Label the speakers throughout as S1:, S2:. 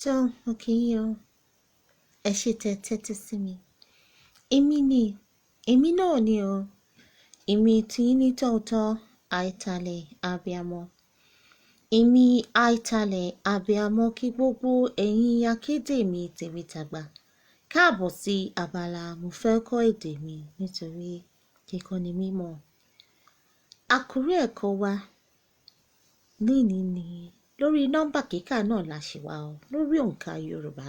S1: tó mo kì í yan ẹ ṣe tẹ́tí sí mi. Èmi náà ni o. Èmi tí ní tòótọ́ àìtàlẹ̀ abiyamọ. Èmi àìtàlẹ̀ abiyamọ kí gbogbo ẹ̀yin akéde mi tèmi tàgbà. Káàbọ̀ sí abala Mofeko Ede Mi nítorí kíkọ́ ni mímọ̀. Àkórí ẹ̀kọ́ wa lénìí ni lórí nọ́mbà kíkà náà la ṣì wà o. Lórí òǹkà Yorùbá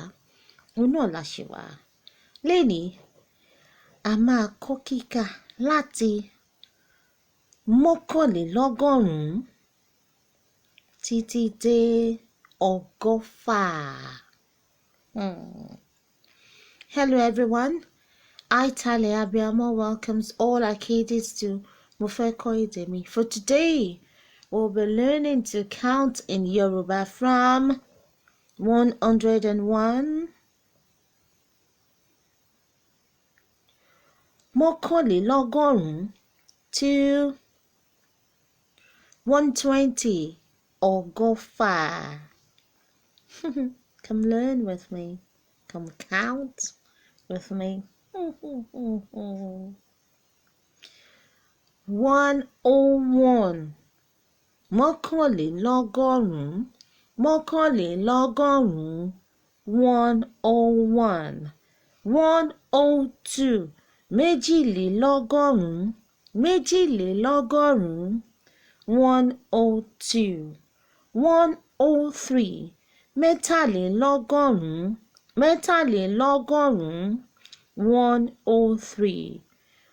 S1: òun náà la ṣì wà. Lénìí a máa kọ́ kíkà láti mọ́kànlélọ́gọ́rùn-ún títí dé ọgọ́fà. Hello everyone. Aitale Abiyamo welcomes all Akedes to Mofeko Ede Mi. For today, we'll be learning to count in Yoruba from 101. Mọ́kànlélọ́gọ́rùn-ún to 120 ọgọ́fà. Come learn with me. Come count with me. 101. Mọ́kànlélọ́gọ́rùn-ún. 101. 102. Méjìlélọ́gọ́rùn-ún. 102. 103. Mẹ́tàlélọ́gọ́rùn-ún. 103.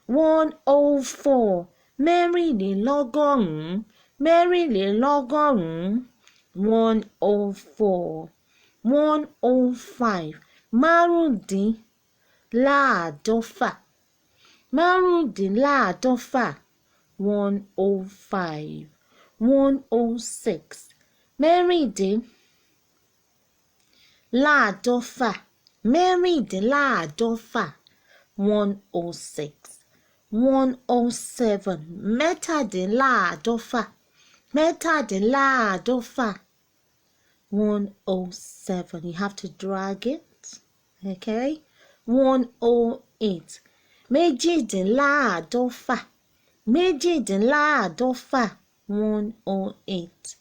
S1: 104. Mẹ́rìnlélọ́gọ́rùn-ún. 104. 105. Márùndínláàádọ́fà. 105. 106. Mẹ́rìndínláàádọ́fà. 106. 107. Mẹ́tàdínláàádọ́fà. 107. You have to drag it. Okay. 108. Méjìdínláàádọ́fà. 108.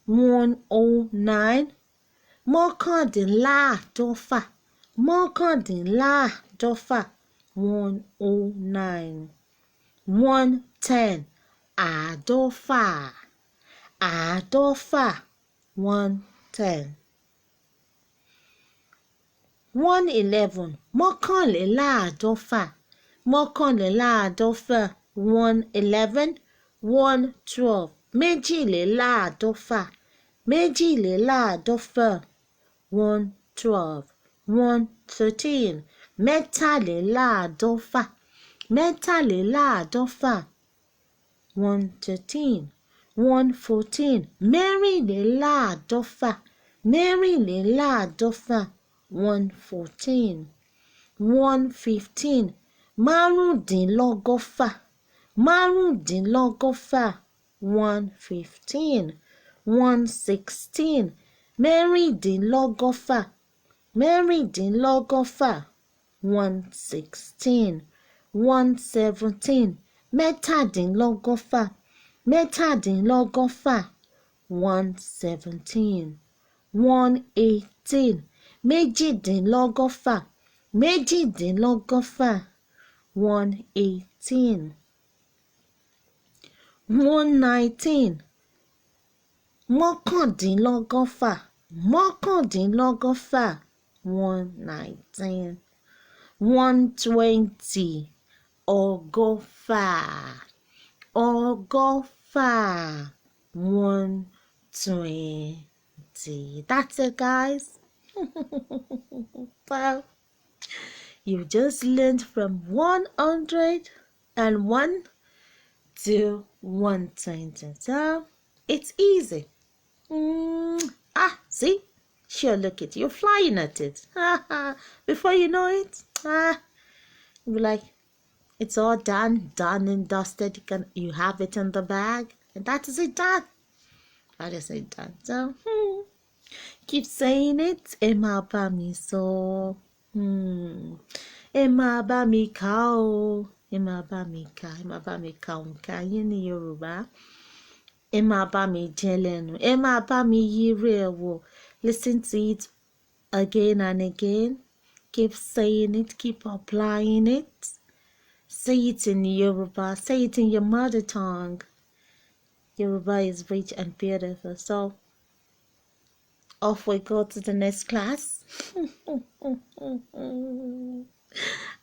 S1: 109. Mọ́kàndínláàádọ́fà. 109. 110. Àádọ́fà. 110. 111. Mọ́kànléláàádọ́fà. 111. 112. Méjìléláàádọ́fà. 112. 113. Mẹ́tàléláàádọ́fà. 113. 114. Mẹ́rìnléláàádọ́fà. 114. 115. Márùndínlọ́gọ́fà. 115. 116. Mẹ́rìndínlọ́gọ́fà. 116. 117. Mẹ́tàdínlọ́gọ́fà. 117. 118. Méjìdínlọ́gọ́fà. 118. 119. Mọ́kàndínlọ́gọ́fà. 119. 120. Ọgọ́fà. 120. That's it, guys. Well, you just learned from 101 to 120. So it's easy. See? Sure, look at you. You're flying at it. Before you know it, you'll be like, it's all done and dusted. You have it in the bag, and that is it done. That is it done. So, Keep saying it. Ẹ máa bá mi sọ. Ẹ máa bá mi kà o. Ẹ máa bá mi kà. Ẹ máa bá mi kà òǹkà yín ní Yorùbá. Ẹ máa bá mi jẹ́ lẹ́nu. Ẹ máa bá mi yírí ẹ̀ wò. Listen to it again and again. Keep saying it. Keep applying it. Say it in Yoruba. Say it in your mother tongue. Yoruba is rich and beautiful. So, off we go to the next class.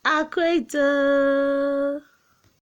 S1: Akede.